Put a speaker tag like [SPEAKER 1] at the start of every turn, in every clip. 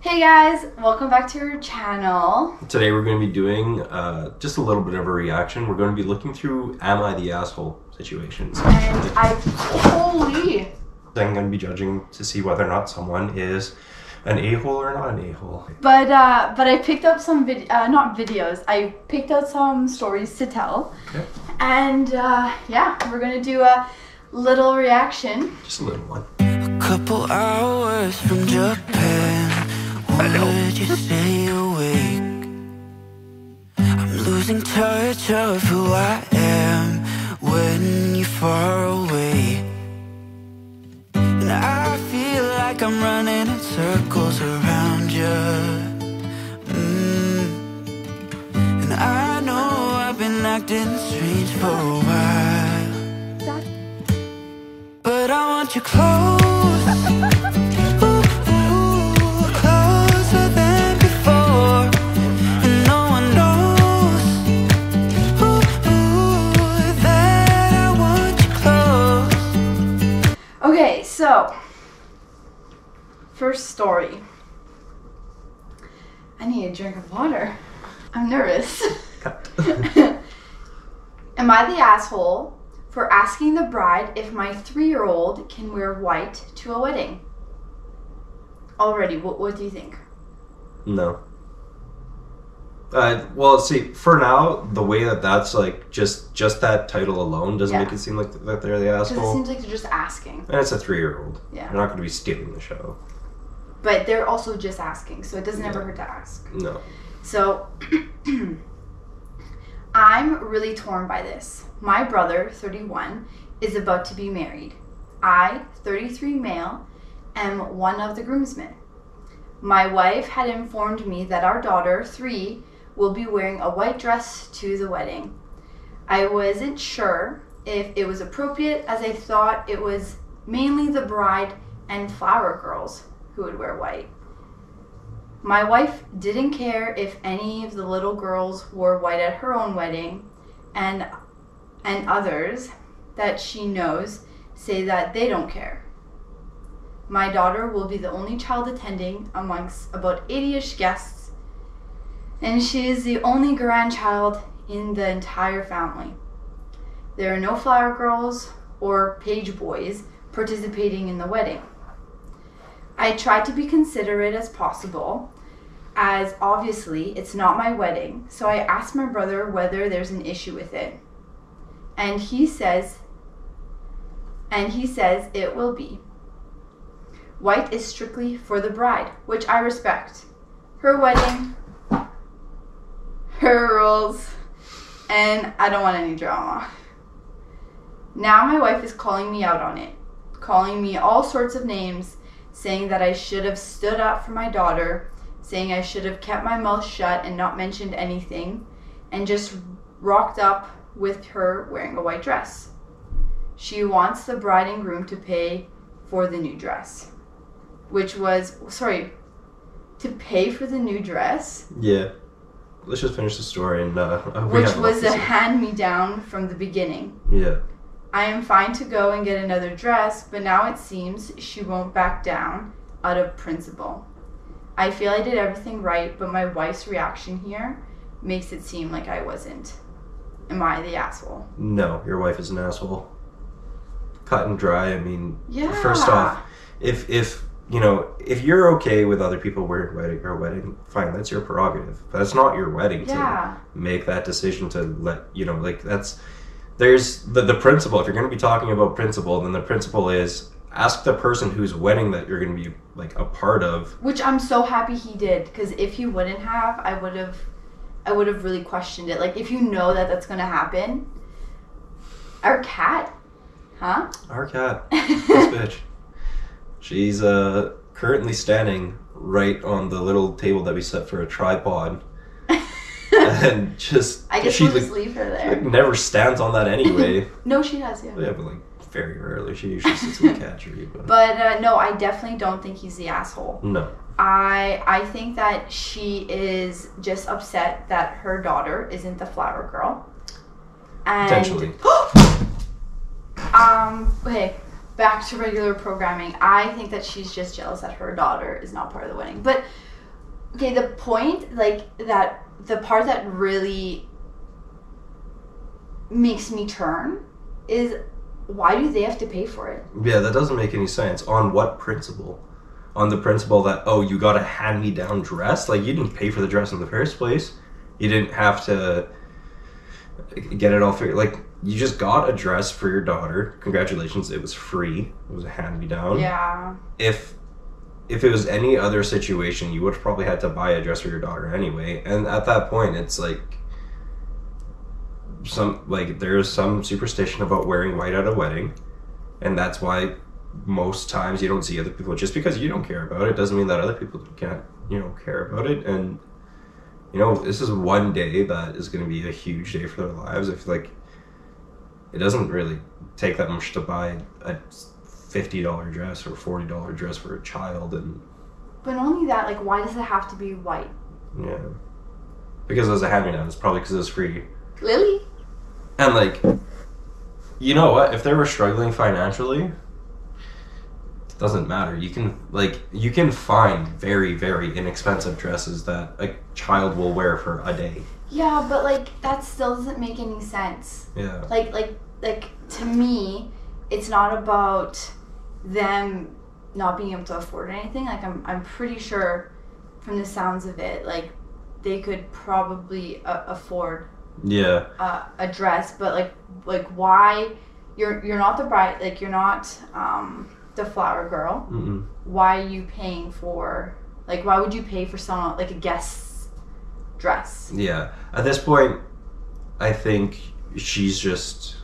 [SPEAKER 1] Hey guys, welcome back to our channel.
[SPEAKER 2] Today we're going to be doing just a little bit of a reaction. We're going to be looking through Am I the Asshole situations.
[SPEAKER 1] And I'm
[SPEAKER 2] going to be judging to see whether or not someone is an a-hole or not an a-hole.
[SPEAKER 1] But I picked up some not videos. I picked out some stories to tell.
[SPEAKER 2] Okay.
[SPEAKER 1] And yeah, we're gonna do a little reaction.
[SPEAKER 2] Just a little one.
[SPEAKER 3] A couple hours from Japan. Would you stay awake? I'm losing touch of who I am when you're far away. And I feel like I'm running in circles around you. And I know I've been acting strange for a while, but I want you close.
[SPEAKER 1] Okay, so first story. I need a drink of water. I'm nervous. Am I the asshole for asking the bride if my 3-year-old can wear white to a wedding? Already, what do you think?
[SPEAKER 2] No. Well, see, for now, the way that's like just that title alone doesn't make it seem like that they're the asshole.
[SPEAKER 1] Because it seems like they're just asking.
[SPEAKER 2] And it's a 3-year-old.
[SPEAKER 1] Yeah.
[SPEAKER 2] They're not going to be stealing the show.
[SPEAKER 1] But they're also just asking, so it doesn't ever hurt to ask.
[SPEAKER 2] No.
[SPEAKER 1] So, I'm really torn by this. My brother, 31, is about to be married. I, 33 male, am one of the groomsmen. My wife had informed me that our daughter, 3, will be wearing a white dress to the wedding. I wasn't sure if it was appropriate, as I thought it was mainly the bride and flower girls who would wear white. My wife didn't care if any of the little girls wore white at her own wedding, and others that she knows say that they don't care. My daughter will be the only child attending amongst about 80-ish guests, and she is the only grandchild in the entire family. There are no flower girls or page boys participating in the wedding. I tried to be considerate as possible, as obviously it's not my wedding, so I asked my brother whether there's an issue with it. And he says it will be. White is strictly for the bride, which I respect. Her wedding, her rules, and I don't want any drama. Now my wife is calling me out on it, calling me all sorts of names, saying that I should have stood up for my daughter, saying I should have kept my mouth shut and not mentioned anything, and just rocked up with her wearing a white dress. She wants the bride and groom to pay for the new dress. To pay for the new dress?
[SPEAKER 2] Yeah. Let's just finish the story and
[SPEAKER 1] which was a hand-me-down from the beginning.
[SPEAKER 2] Yeah.
[SPEAKER 1] I am fine to go and get another dress, but now it seems she won't back down out of principle. I feel I did everything right, but my wife's reaction here makes it seem like I wasn't. Am I the asshole?
[SPEAKER 2] No, your wife is an asshole. Cut and dry. I mean,
[SPEAKER 1] yeah.
[SPEAKER 2] First off, if you're okay with other people wearing your wedding, fine, that's your prerogative. But it's not your wedding to make that decision to there's the principle. If you're going to be talking about principle, then the principle is ask the person whose wedding that you're going to be like a part of. Which
[SPEAKER 1] I'm so happy he did, because if he wouldn't have, I would have really questioned it. Like, if you know that that's going to happen. Our cat, huh?
[SPEAKER 2] Our cat, this bitch. She's currently standing right on the little table that we set for a tripod. And just...
[SPEAKER 1] I guess we'll just leave her there.
[SPEAKER 2] She never stands on that anyway.
[SPEAKER 1] No, she does, yeah.
[SPEAKER 2] Yeah, but very rarely. She usually sits in the cat tree.
[SPEAKER 1] But no, I definitely don't think he's the asshole.
[SPEAKER 2] No.
[SPEAKER 1] I think that she is just upset that her daughter isn't the flower girl. And
[SPEAKER 2] Potentially.
[SPEAKER 1] Okay, back to regular programming. I think that she's just jealous that her daughter is not part of the wedding. But Okay, the point, like, that the part that really makes me turn is, why do they have to pay for it?
[SPEAKER 2] Yeah, that doesn't make any sense. On what principle? On the principle that, oh, you got a hand-me-down dress? Like, you didn't pay for the dress in the first place. You didn't have to get it all figured. Like, you just got a dress for your daughter. Congratulations, it was free. It was a hand-me-down.
[SPEAKER 1] Yeah.
[SPEAKER 2] If it was any other situation, you would have probably had to buy a dress for your daughter anyway. And at that point, it's like there's some superstition about wearing white at a wedding, and that's why most times you don't see other people. Just because you don't care about it doesn't mean that other people can't, care about it. And this is one day that is going to be a huge day for their lives. I feel like it doesn't really take that much to buy a $50 dress or $40 dress for a child. And
[SPEAKER 1] but not only that, like, why does it have to be white?
[SPEAKER 2] yeah, because it was a hand-me-down. It's probably because it was free.
[SPEAKER 1] Really?
[SPEAKER 2] And like, you know what? If they were struggling financially, it doesn't matter. You can find very, very inexpensive dresses that a child will wear for a day.
[SPEAKER 1] Yeah, but like, that still doesn't make any sense.
[SPEAKER 2] Yeah.
[SPEAKER 1] Like to me, it's not about them not being able to afford anything. Like, I'm pretty sure from the sounds of it, like, they could probably afford a dress, but like why you're not the bride, like, you're not the flower girl.
[SPEAKER 2] Mm-mm.
[SPEAKER 1] Why are you paying for, like, why would you pay for someone, like, a guest's dress?
[SPEAKER 2] Yeah, at this point I think she's just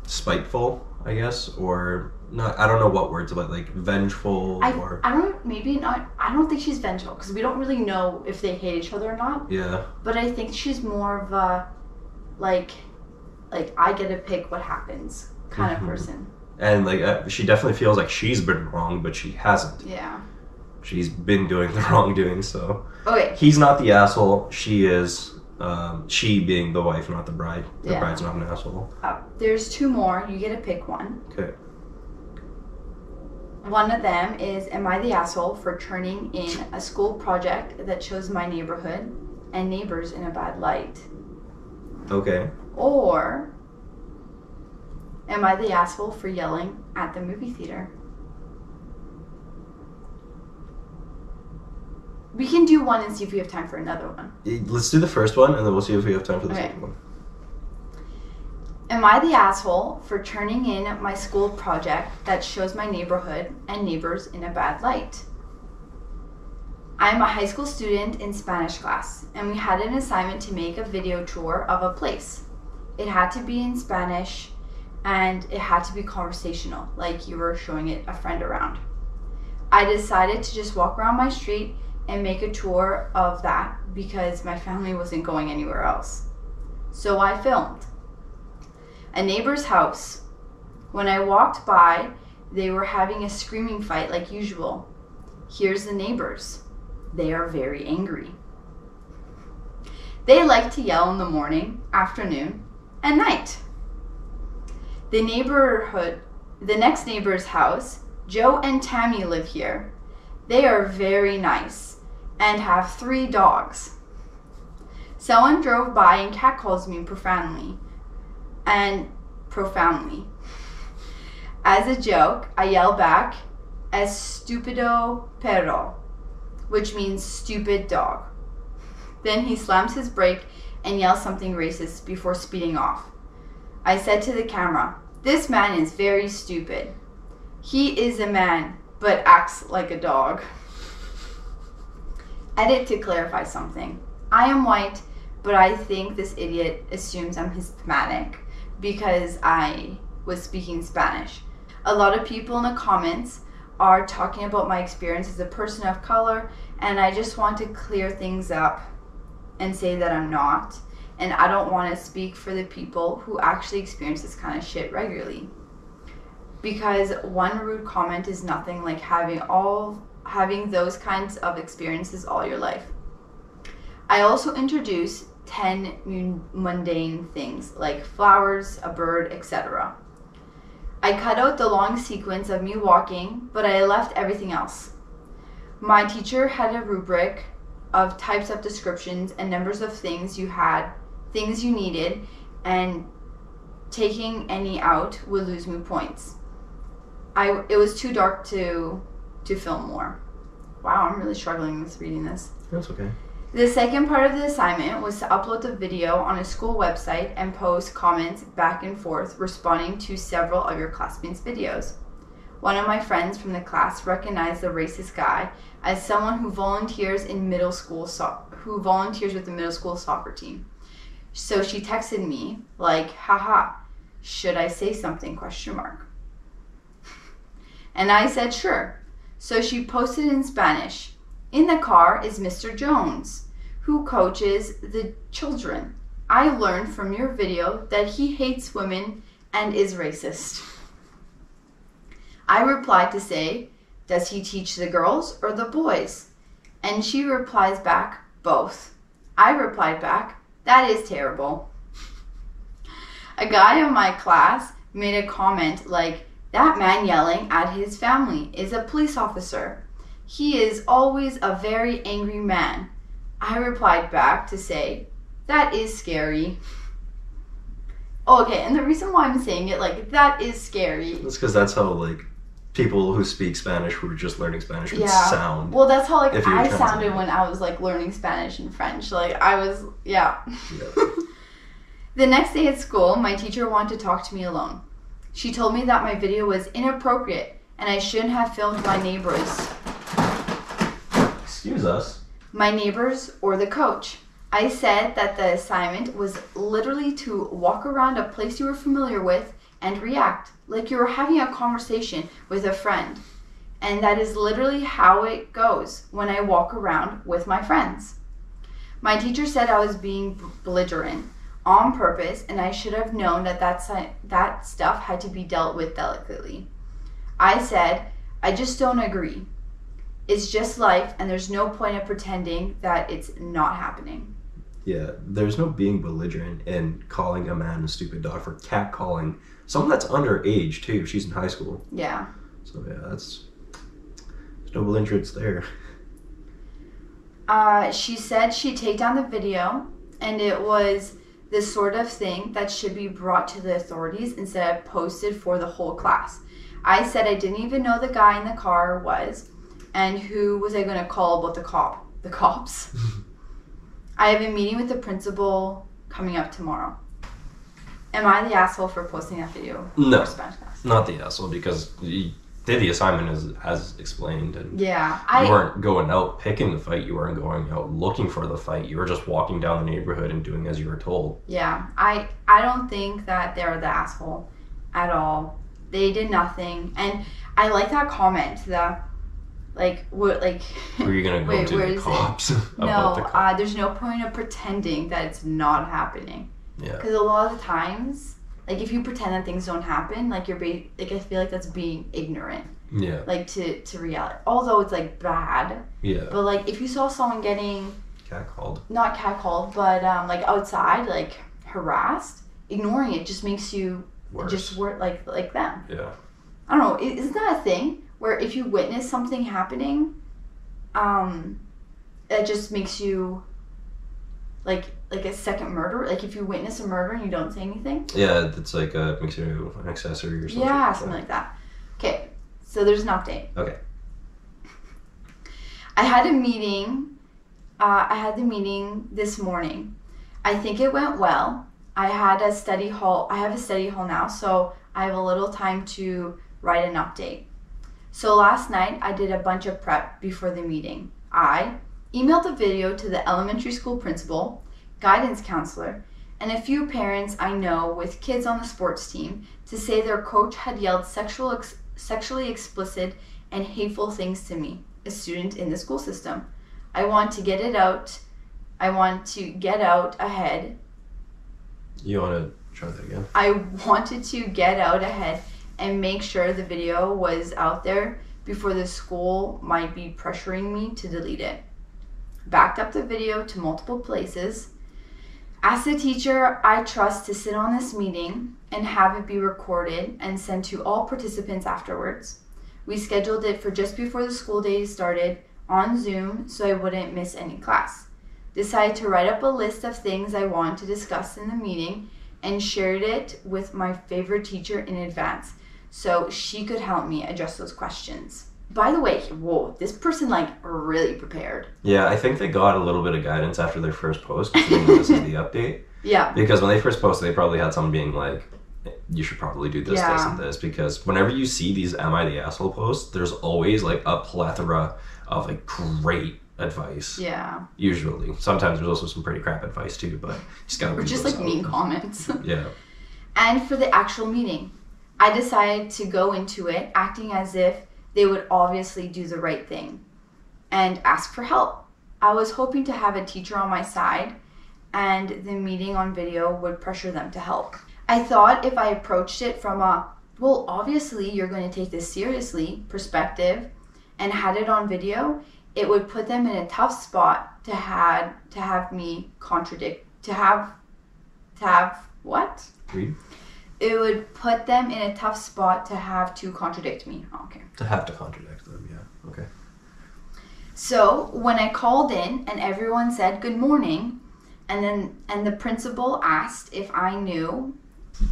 [SPEAKER 2] spiteful, I guess, or not. I don't know what words, but like vengeful.
[SPEAKER 1] I don't, maybe not. I don't think she's vengeful, because we don't really know if they hate each other or not.
[SPEAKER 2] Yeah.
[SPEAKER 1] But I think she's more of a like I get to pick what happens kind of person.
[SPEAKER 2] And like she definitely feels like she's been wrong, but she hasn't.
[SPEAKER 1] Yeah.
[SPEAKER 2] She's been doing the wrongdoing. So.
[SPEAKER 1] Okay.
[SPEAKER 2] He's not the asshole. She is. She being the wife, not the bride. The bride's not an asshole.
[SPEAKER 1] There's two more. You get to pick one.
[SPEAKER 2] Okay.
[SPEAKER 1] One of them is, am I the asshole for turning in a school project that shows my neighborhood and neighbors in a bad light?
[SPEAKER 2] Okay.
[SPEAKER 1] Or, am I the asshole for yelling at the movie theater? We can do one and see if we have time for another one.
[SPEAKER 2] Let's do the first one, and then we'll see if we have time for the second one.
[SPEAKER 1] Am I the asshole for turning in my school project that shows my neighborhood and neighbors in a bad light? I'm a high school student in Spanish class, and we had an assignment to make a video tour of a place. It had to be in Spanish, and it had to be conversational, like you were showing it a friend around. I decided to just walk around my street and make a tour of that because my family wasn't going anywhere else. So I filmed a neighbor's house. When I walked by, they were having a screaming fight like usual. Here's the neighbors. They are very angry. They like to yell in the morning, afternoon, and night. The next neighbor's house, Joe and Tammy live here. They are very nice and have 3 dogs. Someone drove by and catcalls me profoundly. As a joke, I yell back, "Estupido perro," which means stupid dog. Then he slams his brake and yells something racist before speeding off. I said to the camera, "This man is very stupid. He is a man, but acts like a dog." Edit to clarify something. I am white, but I think this idiot assumes I'm Hispanic because I was speaking Spanish. A lot of people in the comments are talking about my experience as a person of color, and I just want to clear things up and say that I'm not, and I don't want to speak for the people who actually experience this kind of shit regularly. Because one rude comment is nothing like having those kinds of experiences all your life. I also introduce 10 mundane things like flowers, a bird, etc. I cut out the long sequence of me walking, but I left everything else. My teacher had a rubric of types of descriptions and numbers of things you needed, and taking any out would lose me points. It was too dark to film more. Wow, I'm really struggling with reading this.
[SPEAKER 2] That's okay.
[SPEAKER 1] The second part of the assignment was to upload the video on a school website and post comments back and forth responding to several of your classmates' videos. One of my friends from the class recognized the racist guy as someone who volunteers with the middle school soccer team. So she texted me like, haha, should I say something, ? And I said, sure. So she posted in Spanish, in the car is Mr. Jones, who coaches the children. I learned from your video that he hates women and is racist. I replied to say, does he teach the girls or the boys? And she replies back, both. I replied back, that is terrible. A guy in my class made a comment like, that man yelling at his family is a police officer. He is always a very angry man. I replied back to say, that is scary. Oh, okay, and the reason why I'm saying it like, that is scary.
[SPEAKER 2] That's because that's how, like, people who speak Spanish who are just learning Spanish would sound.
[SPEAKER 1] Well, that's how, like, I sounded when I was, like, learning Spanish and French. Like, I was, yeah. The next day at school, my teacher wanted to talk to me alone. She told me that my video was inappropriate and I shouldn't have filmed my neighbors.
[SPEAKER 2] Excuse us.
[SPEAKER 1] My neighbors or the coach. I said that the assignment was literally to walk around a place you were familiar with and react like you were having a conversation with a friend. And that is literally how it goes when I walk around with my friends. My teacher said I was being belligerent on purpose, and I should have known that stuff had to be dealt with delicately. I said, I just don't agree. It's just life, and there's no point of pretending that it's not happening.
[SPEAKER 2] Yeah, there's no being belligerent in calling a man a stupid dog for catcalling someone that's underage, too. She's in high school.
[SPEAKER 1] Yeah.
[SPEAKER 2] So, yeah, there's no belligerence there.
[SPEAKER 1] She said she'd take down the video, and it was the sort of thing that should be brought to the authorities instead of posted for the whole class. I said I didn't even know the guy in the car was, and who was I going to call about the cops? I have a meeting with the principal coming up tomorrow. Am I the asshole for posting that video?
[SPEAKER 2] No,
[SPEAKER 1] for Spanish class?
[SPEAKER 2] Not the asshole, because you did the assignment as explained, and
[SPEAKER 1] yeah,
[SPEAKER 2] you weren't going out picking the fight. You weren't going out looking for the fight. You were just walking down the neighborhood and doing as you were told.
[SPEAKER 1] Yeah, I don't think that they're the asshole at all. They did nothing, and I like that comment. Like, what, like...
[SPEAKER 2] Were you going to go to the cops?
[SPEAKER 1] No, there's no point of pretending that it's not happening.
[SPEAKER 2] Yeah.
[SPEAKER 1] Because a lot of the times, like, if you pretend that things don't happen, like, I feel like that's being ignorant.
[SPEAKER 2] Yeah.
[SPEAKER 1] Like, to reality. Although it's, like, bad.
[SPEAKER 2] Yeah.
[SPEAKER 1] But, like, if you saw someone getting...
[SPEAKER 2] Catcalled.
[SPEAKER 1] Not catcalled, but, like, outside, like, harassed, ignoring it just makes you...
[SPEAKER 2] Worse.
[SPEAKER 1] Just work like them.
[SPEAKER 2] Yeah.
[SPEAKER 1] I don't know. Isn't that a thing? Where if you witness something happening, it just makes you like a second murder. Like if you witness a murder and you don't say anything.
[SPEAKER 2] Yeah, it's like makes you an accessory or something.
[SPEAKER 1] Yeah, something like that. Okay, so there's an update.
[SPEAKER 2] Okay.
[SPEAKER 1] I had a meeting. I had the meeting this morning. I think it went well. I have a study hall now, so I have a little time to write an update. So last night, I did a bunch of prep before the meeting. I emailed the video to the elementary school principal, guidance counselor, and a few parents I know with kids on the sports team to say their coach had yelled sexually explicit and hateful things to me, a student in the school system. I want to get out ahead.
[SPEAKER 2] You want to try that again?
[SPEAKER 1] I wanted to get out ahead and make sure the video was out there before the school might be pressuring me to delete it. Backed up the video to multiple places. Asked the teacher I trust to sit on this meeting and have it be recorded and sent to all participants afterwards. We scheduled it for just before the school day started on Zoom so I wouldn't miss any class. Decided to write up a list of things I wanted to discuss in the meeting and shared it with my favorite teacher in advance so she could help me address those questions. By the way, whoa, this person really prepared.
[SPEAKER 2] Yeah, I think they got a little bit of guidance after their first post, considering this is the update.
[SPEAKER 1] Yeah.
[SPEAKER 2] Because when they first posted, they probably had someone being like, you should probably do this, this, and this. Because whenever you see these Am I the Asshole posts, there's always a plethora of great advice.
[SPEAKER 1] Yeah.
[SPEAKER 2] Usually. Sometimes there's also some pretty crap advice too, but just gotta
[SPEAKER 1] Or just mean comments.
[SPEAKER 2] Yeah.
[SPEAKER 1] And for the actual meeting, I decided to go into it acting as if they would obviously do the right thing and ask for help. I was hoping to have a teacher on my side and the meeting on video would pressure them to help. I thought if I approached it from a, well, obviously you're going to take this seriously perspective and had it on video, it would put them in a tough spot to have me contradict, to have what?
[SPEAKER 2] Read.
[SPEAKER 1] It would put them in a tough spot to have to contradict me. Oh, okay.
[SPEAKER 2] To have to contradict them, yeah. Okay.
[SPEAKER 1] So when I called in and everyone said good morning, and the principal asked if I knew,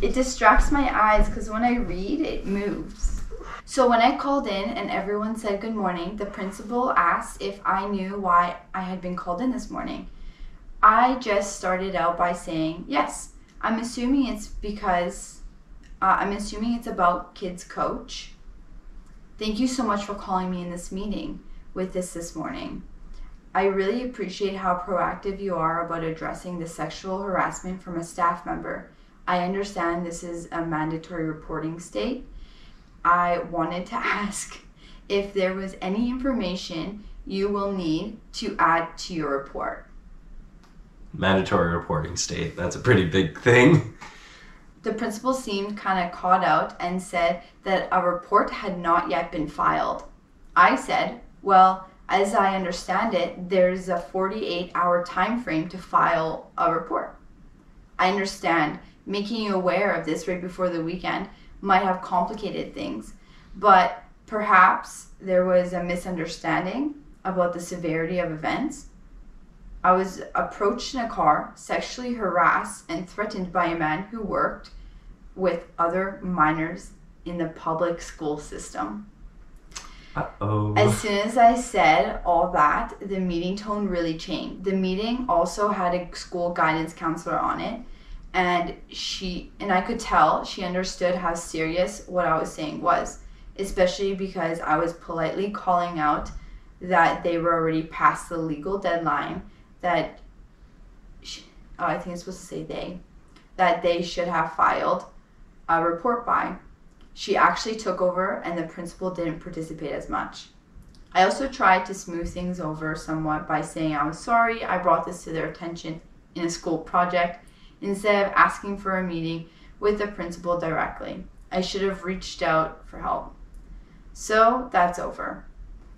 [SPEAKER 1] it distracts my eyes because when I read, it moves. So when I called in and everyone said good morning, the principal asked if I knew why I had been called in this morning. I just started out by saying yes. I'm assuming it's about kids coach. Thank you so much for calling me in this meeting with this morning. I really appreciate how proactive you are about addressing the sexual harassment from a staff member. I understand this is a mandatory reporting state. I wanted to ask if there was any information you will need to add to your report.
[SPEAKER 2] Mandatory reporting state. That's a pretty big thing.
[SPEAKER 1] The principal seemed kind of caught out and said that a report had not yet been filed. I said, well, as I understand it, there's a 48-hour time frame to file a report. I understand making you aware of this right before the weekend might have complicated things, but perhaps there was a misunderstanding about the severity of events. I was approached in a car, sexually harassed and threatened by a man who worked with other minors in the public school system.
[SPEAKER 2] Uh-oh.
[SPEAKER 1] As soon as I said all that, the meeting tone really changed. The meeting also had a school guidance counselor on it, and I could tell she understood how serious what I was saying was, especially because I was politely calling out that they were already past the legal deadline that I think it's supposed to say that they should have filed a report by. She actually took over and the principal didn't participate as much. I also tried to smooth things over somewhat by saying I was sorry I brought this to their attention in a school project instead of asking for a meeting with the principal directly. I should have reached out for help. So that's over.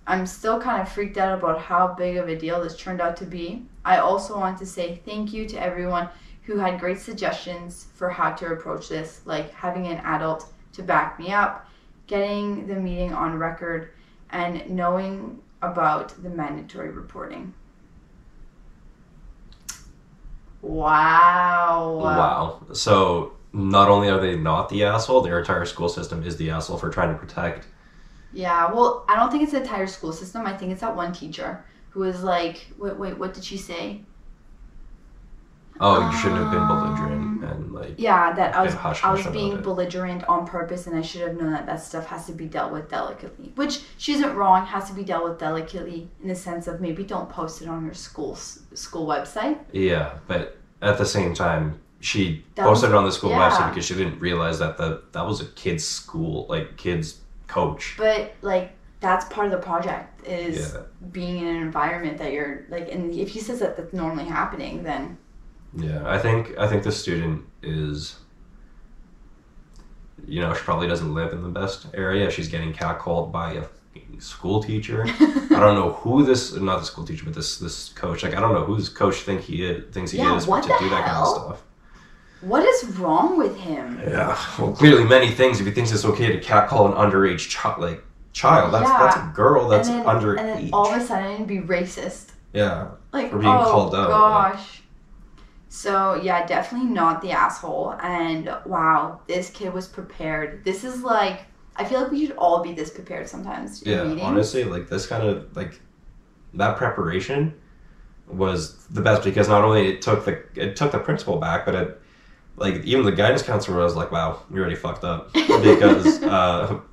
[SPEAKER 1] I'm still kind of freaked out about how big of a deal this turned out to be. I also want to say thank you to everyone who had great suggestions for how to approach this, like having an adult to back me up, getting the meeting on record, and knowing about the mandatory reporting. Wow.
[SPEAKER 2] Wow. So not only are they not the asshole, their entire school system is the asshole for trying to protect.
[SPEAKER 1] Yeah, well, I don't think it's the entire school system. I think it's that one teacher who was like, wait, what did she say?
[SPEAKER 2] Oh, you shouldn't have been belligerent and
[SPEAKER 1] yeah, that I was
[SPEAKER 2] being
[SPEAKER 1] being belligerent on purpose, and I should have known that stuff has to be dealt with delicately. Which she isn't wrong, has to be dealt with delicately in the sense of maybe don't post it on your school website.
[SPEAKER 2] Yeah, but at the same time, she posted it on the school website because she didn't realize that that was a kid's school, kids coach.
[SPEAKER 1] But that's part of the project is being in an environment that you're and if he says that that's normally happening, then.
[SPEAKER 2] Yeah, I think the student is, she probably doesn't live in the best area. She's getting catcalled by a school teacher. I don't know who not the school teacher, but this coach. I don't know who this coach thinks he is to do that kind of stuff.
[SPEAKER 1] What is wrong with him?
[SPEAKER 2] Yeah, well, clearly many things. If he thinks it's okay to catcall an underage child, child. That's a girl that's
[SPEAKER 1] and then,
[SPEAKER 2] under
[SPEAKER 1] and then
[SPEAKER 2] age.
[SPEAKER 1] all of a sudden be racist.
[SPEAKER 2] Yeah.
[SPEAKER 1] Like,
[SPEAKER 2] for being called out.
[SPEAKER 1] Gosh. So yeah, definitely not the asshole. And wow, this kid was prepared. This is like, I feel like we should all be this prepared sometimes.
[SPEAKER 2] Yeah, honestly, like this kind of like that preparation was the best, because not only it took the principal back, but it, like, even the guidance counselor was like, wow, we already fucked up, because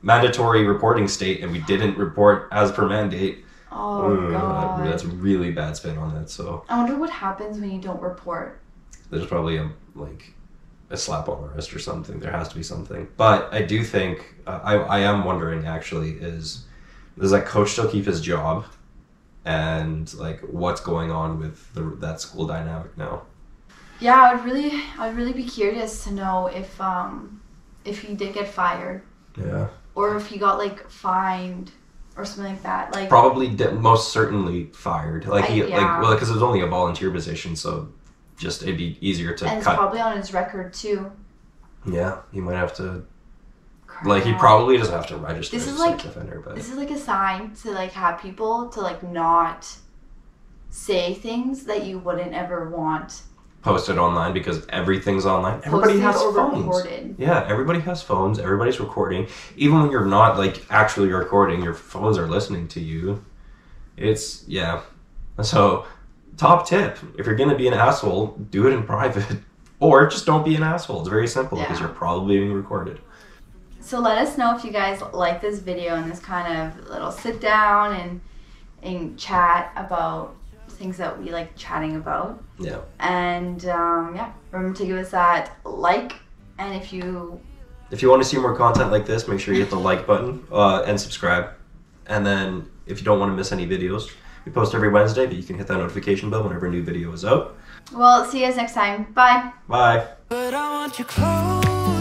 [SPEAKER 2] mandatory reporting state, and we didn't report as per mandate.
[SPEAKER 1] Oh god,
[SPEAKER 2] that's a really bad spin on it. So
[SPEAKER 1] I wonder what happens when you don't report.
[SPEAKER 2] There's probably a slap on the wrist or something. There has to be something. But I do think I am wondering, actually, does that coach still keep his job, and like what's going on with that school dynamic now?
[SPEAKER 1] Yeah, I'd really be curious to know if he did get fired.
[SPEAKER 2] Yeah. Or
[SPEAKER 1] if he got like fined or something like that. Like
[SPEAKER 2] probably most certainly fired. Like because it was only a volunteer position, so just it'd be easier to cut.
[SPEAKER 1] And it's probably on his record too.
[SPEAKER 2] Yeah, he might have to.
[SPEAKER 1] Crap.
[SPEAKER 2] Like he probably doesn't have to register
[SPEAKER 1] this
[SPEAKER 2] as
[SPEAKER 1] is
[SPEAKER 2] a
[SPEAKER 1] like
[SPEAKER 2] sex offender, but
[SPEAKER 1] this is like a sign to like have people to like not say things that you wouldn't ever want
[SPEAKER 2] posted online, because everything's online. Everybody has phones.
[SPEAKER 1] Recorded.
[SPEAKER 2] Yeah, everybody has phones. Everybody's recording. Even when you're not like actually recording, your phones are listening to you. It's So, top tip: if you're gonna be an asshole, do it in private, or just don't be an asshole. It's very simple, because you're probably being recorded.
[SPEAKER 1] So let us know if you guys like this video and this kind of little sit down and chat about things that we like chatting about.
[SPEAKER 2] Yeah.
[SPEAKER 1] And remember to give us that like, and if you
[SPEAKER 2] want to see more content like this, make sure you hit the like button and subscribe. And then if you don't want to miss any videos, we post every Wednesday, but you can hit that notification bell whenever a new video is out.
[SPEAKER 1] Well, see you guys next time. Bye.
[SPEAKER 2] Bye.
[SPEAKER 3] But I want you close.